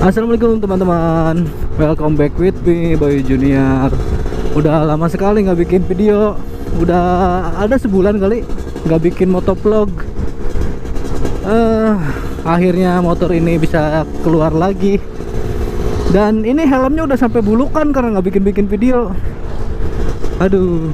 Assalamualaikum teman-teman, welcome back with me Bayu Junior. Udah lama sekali nggak bikin video, udah ada sebulan kali nggak bikin motovlog. Akhirnya motor ini bisa keluar lagi. Dan ini helmnya udah sampai bulukan karena nggak bikin video. Aduh.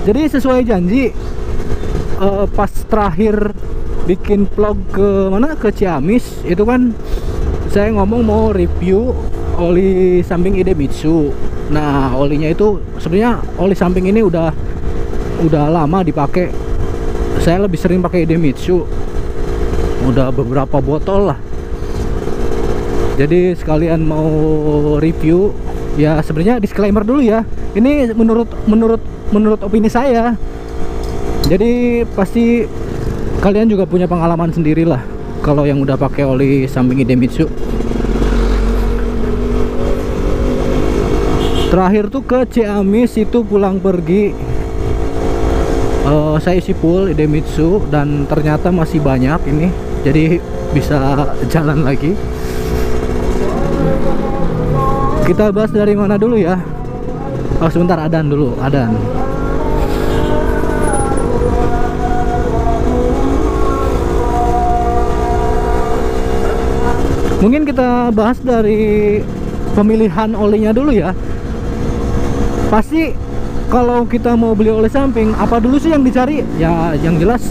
Jadi sesuai janji, pas terakhir bikin vlog ke mana, ke Ciamis itu kan saya ngomong mau review oli samping Idemitsu. Nah, olinya itu sebenarnya oli samping ini udah lama dipakai. Saya lebih sering pakai Idemitsu, udah beberapa botol lah. Jadi sekalian mau review ya, sebenarnya disclaimer dulu ya. Ini menurut opini saya. Jadi pasti kalian juga punya pengalaman sendiri lah kalau yang udah pakai oli samping Idemitsu. Terakhir tuh ke Ciamis itu pulang pergi, saya isi full Idemitsu dan ternyata masih banyak ini, jadi bisa jalan lagi. Kita bahas dari mana dulu ya? Oh sebentar, adan dulu, adan. Mungkin kita bahas dari pemilihan olinya dulu ya. Pasti kalau kita mau beli oli samping, apa dulu sih yang dicari? Ya yang jelas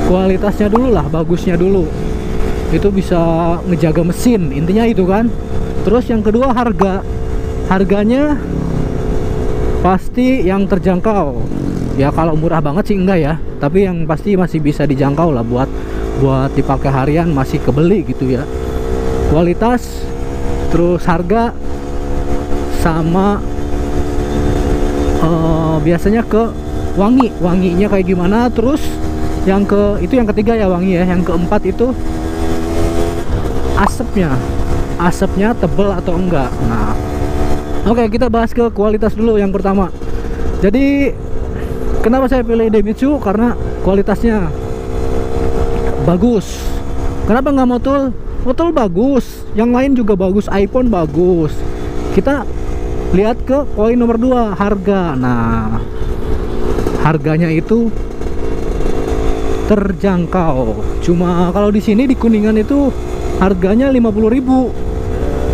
kualitasnya dulu lah, bagusnya dulu. Itu bisa ngejaga mesin, intinya itu kan. Terus yang kedua harganya pasti yang terjangkau. Ya kalau murah banget sih enggak ya, tapi yang pasti masih bisa dijangkau lah, buat dipakai harian masih kebeli gitu ya. Kualitas, terus harga, sama biasanya ke wanginya kayak gimana. Terus yang ketiga ya, wangi ya. Yang keempat itu asapnya tebel atau enggak. Nah, oke, kita bahas ke kualitas dulu yang pertama. Jadi kenapa saya pilih Idemitsu? Karena kualitasnya bagus. Kenapa nggak Motul? Motul bagus, yang lain juga bagus, iPhone bagus. Kita lihat ke poin nomor 2, harga. Nah, harganya itu terjangkau. Cuma kalau di sini di Kuningan itu harganya 50.000.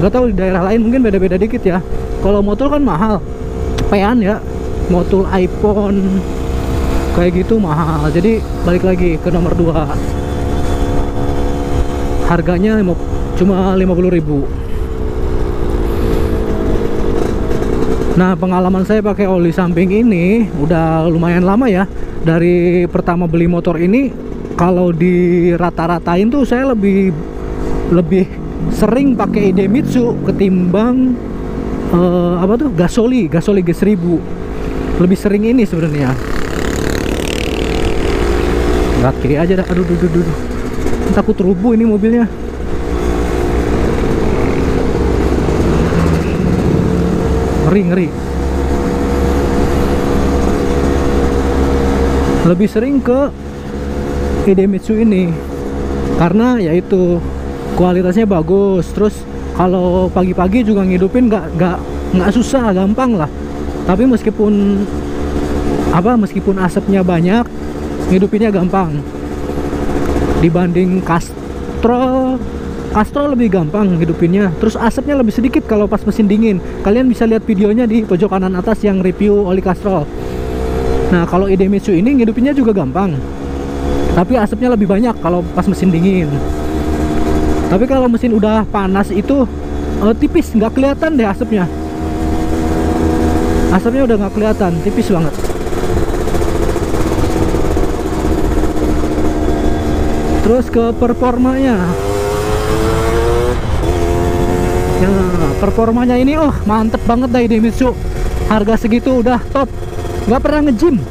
Gak tahu di daerah lain mungkin beda-beda dikit ya. Kalau Motul kan mahal, cepean ya. Motul iPhone kayak gitu mahal. Jadi balik lagi ke nomor 2, harganya cuma 50.000. Nah, pengalaman saya pakai oli samping ini udah lumayan lama ya. Dari pertama beli motor ini, kalau di rata-ratain tuh saya lebih sering pakai Idemitsu ketimbang Gasoli G1000. Lebih sering ini sebenarnya. Nggak, kiri aja dah. Aduh. Takut rubuh ini mobilnya. Ngeri. Lebih sering ke Idemitsu ini karena yaitu kualitasnya bagus. Terus kalau pagi-pagi juga ngidupin nggak susah, gampang lah. Tapi meskipun asapnya banyak, ngidupinnya gampang. Dibanding Castrol lebih gampang hidupinnya. Terus asapnya lebih sedikit kalau pas mesin dingin. Kalian bisa lihat videonya di pojok kanan atas yang review oli Castrol. Nah, kalau Idemitsu ini ngidupinnya juga gampang, tapi asapnya lebih banyak kalau pas mesin dingin. Tapi kalau mesin udah panas itu tipis, nggak kelihatan deh asapnya. Asapnya udah nggak kelihatan, tipis banget. Terus ke performanya. Ya, performanya ini mantep banget dah Idemitsu. Harga segitu udah top. Nggak pernah nge-gym.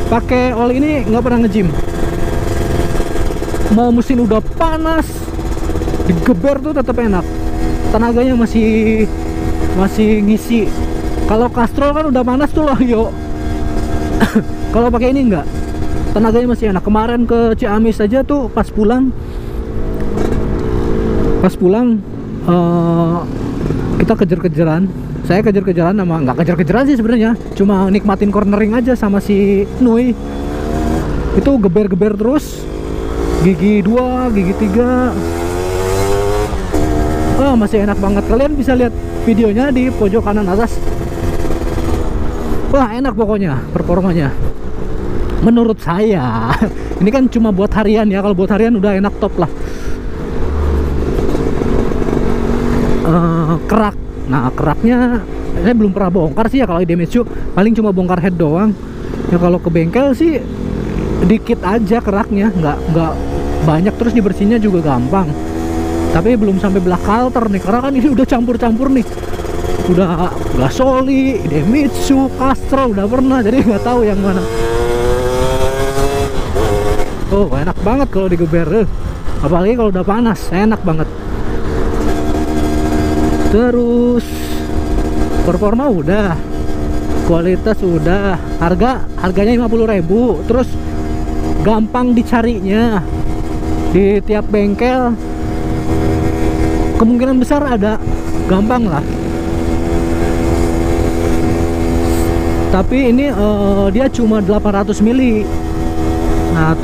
Pakai oli ini nggak pernah nge-gym. Mau mesin udah panas, digeber tuh tetap enak. Tenaganya masih ngisi. Kalau Castrol kan udah panas tuh loh, yuk. Kalau pakai ini enggak, tenaganya masih enak. Kemarin ke Ciamis aja tuh pas pulang kita kejar-kejaran. Saya kejar-kejaran sama, nggak kejar-kejaran sih sebenarnya, cuma nikmatin cornering aja sama si Nui. Itu geber-geber terus, gigi 2, gigi 3. Masih enak banget. Kalian bisa lihat videonya di pojok kanan atas. Wah, enak pokoknya performanya menurut saya. Ini kan cuma buat harian ya, kalau buat harian udah enak top lah. Kerak, nah keraknya saya belum pernah bongkar sih ya. Kalau Idemitsu paling cuma bongkar head doang ya. Kalau ke bengkel sih dikit aja keraknya, nggak banyak, terus dibersihnya juga gampang. Tapi belum sampai belah kalter nih, karena kan ini udah campur-campur nih, udah Gasoli, Idemitsu, Castrol udah pernah, jadi nggak tahu yang mana. Oh, enak banget kalau digeber, apalagi kalau udah panas, enak banget. Terus performa udah, kualitas udah, harganya 50.000, terus gampang dicarinya di tiap bengkel, kemungkinan besar ada, gampang lah. Tapi ini dia cuma 800 mili. Nah,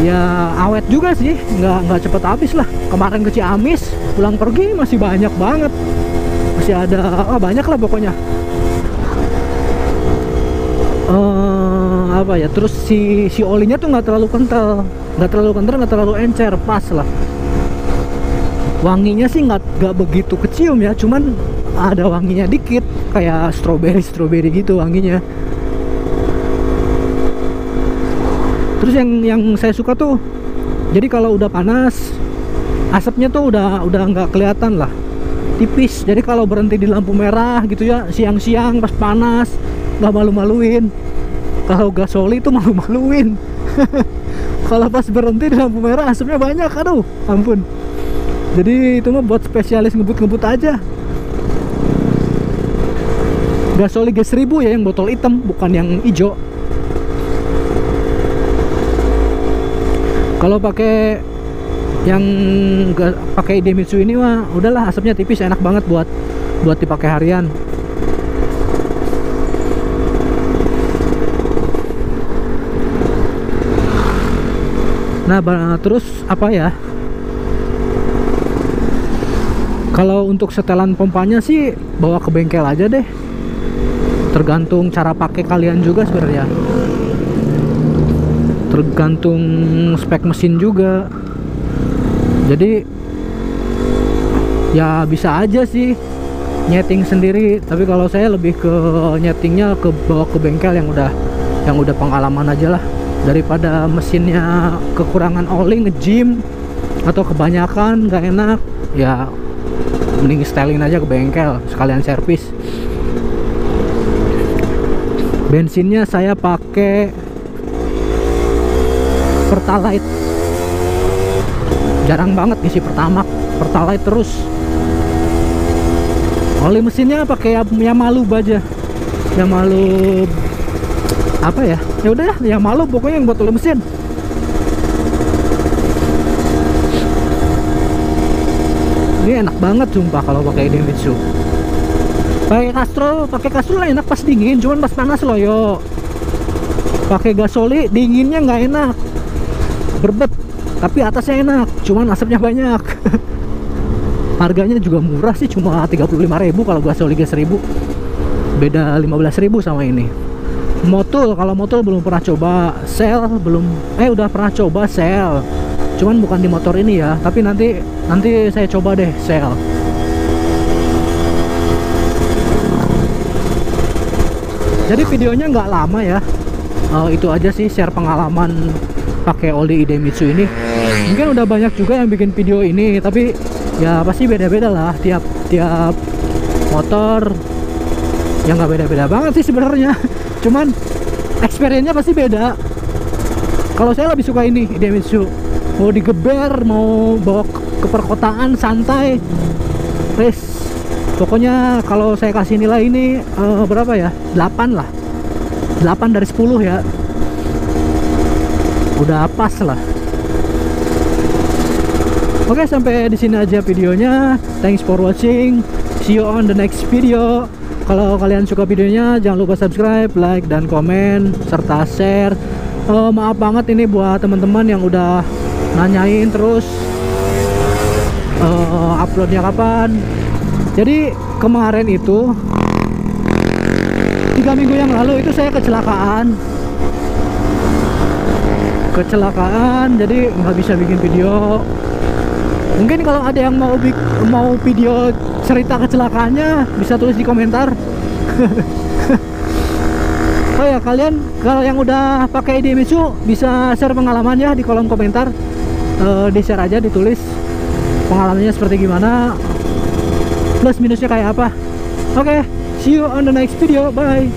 ya awet juga sih, nggak cepet habis lah. Kemarin ke Ciamis pulang pergi masih banyak banget, masih ada, banyak lah pokoknya. Apa ya, terus si olinya tuh nggak terlalu kental, nggak terlalu encer, pas lah. Wanginya sih nggak begitu kecium ya, cuman ada wanginya dikit, kayak strawberry gitu wanginya. Terus yang saya suka tuh, jadi kalau udah panas asapnya tuh udah nggak kelihatan lah, tipis. Jadi kalau berhenti di lampu merah gitu ya, siang-siang pas panas, nggak malu-maluin. Kalau Gasoli itu malu-maluin. Kalau pas berhenti di lampu merah asapnya banyak, aduh ampun. Jadi itu mah buat spesialis ngebut-ngebut aja. Gasoli G1000 ya, yang botol hitam, bukan yang hijau. Kalau pakai yang pakai Idemitsu ini mah udahlah, asapnya tipis, enak banget buat dipakai harian. Nah, terus apa ya? Kalau untuk setelan pompanya sih bawa ke bengkel aja deh. Tergantung cara pakai kalian juga sebenarnya. Tergantung spek mesin juga. Jadi ya bisa aja sih nyeting sendiri, tapi kalau saya lebih ke nyetingnya ke bawa ke bengkel yang udah pengalaman aja lah, daripada mesinnya kekurangan oli nge-gym atau kebanyakan nggak enak ya. Mending styling aja ke bengkel sekalian servis. Bensinnya saya pakai Pertalite, jarang banget isi Pertalite terus. Oli mesinnya pakai Yamalub aja, Yamalub apa ya, ya udah Yamalub pokoknya yang buat oli mesin. Ini enak banget sumpah kalau pakai Idemitsu. Pakai Castrol enak pas dingin, cuman pas panas loh yo. Pakai Gasoli dinginnya nggak enak, berbet, tapi atasnya enak, cuman asapnya banyak. Harganya juga murah sih, cuma 35.000 kalau Gasoli G1000. Beda 15.000 sama ini. Motul, kalau motul belum pernah coba. Cell belum, udah pernah coba Cell, cuman bukan di motor ini ya, tapi nanti saya coba deh Cell. Jadi videonya nggak lama ya, itu aja sih share pengalaman pakai oli Idemitsu ini. Mungkin udah banyak juga yang bikin video ini, tapi ya pasti beda-beda lah tiap motor. Ya nggak beda-beda banget sih sebenarnya, cuman experience-nya pasti beda. Kalau saya lebih suka ini Idemitsu, mau digeber, mau bawa ke perkotaan santai, wes Pokoknya kalau saya kasih nilai ini berapa ya, 8 lah, 8 dari 10 ya, udah pas lah. Oke, sampai di sini aja videonya. Thanks for watching. See you on the next video. Kalau kalian suka videonya, jangan lupa subscribe, like, dan komen, serta share. Maaf banget ini buat teman-teman yang udah nanyain terus uploadnya kapan. Jadi kemarin itu 3 minggu yang lalu itu saya kecelakaan, jadi nggak bisa bikin video. Mungkin kalau ada yang mau video cerita kecelakaannya, bisa tulis di komentar. Oh ya, kalian kalau yang udah pakai Idemitsu bisa share pengalaman ya di kolom komentar. Di share aja, ditulis pengalamannya seperti gimana, plus minusnya kayak apa. Oke, see you on the next video, bye.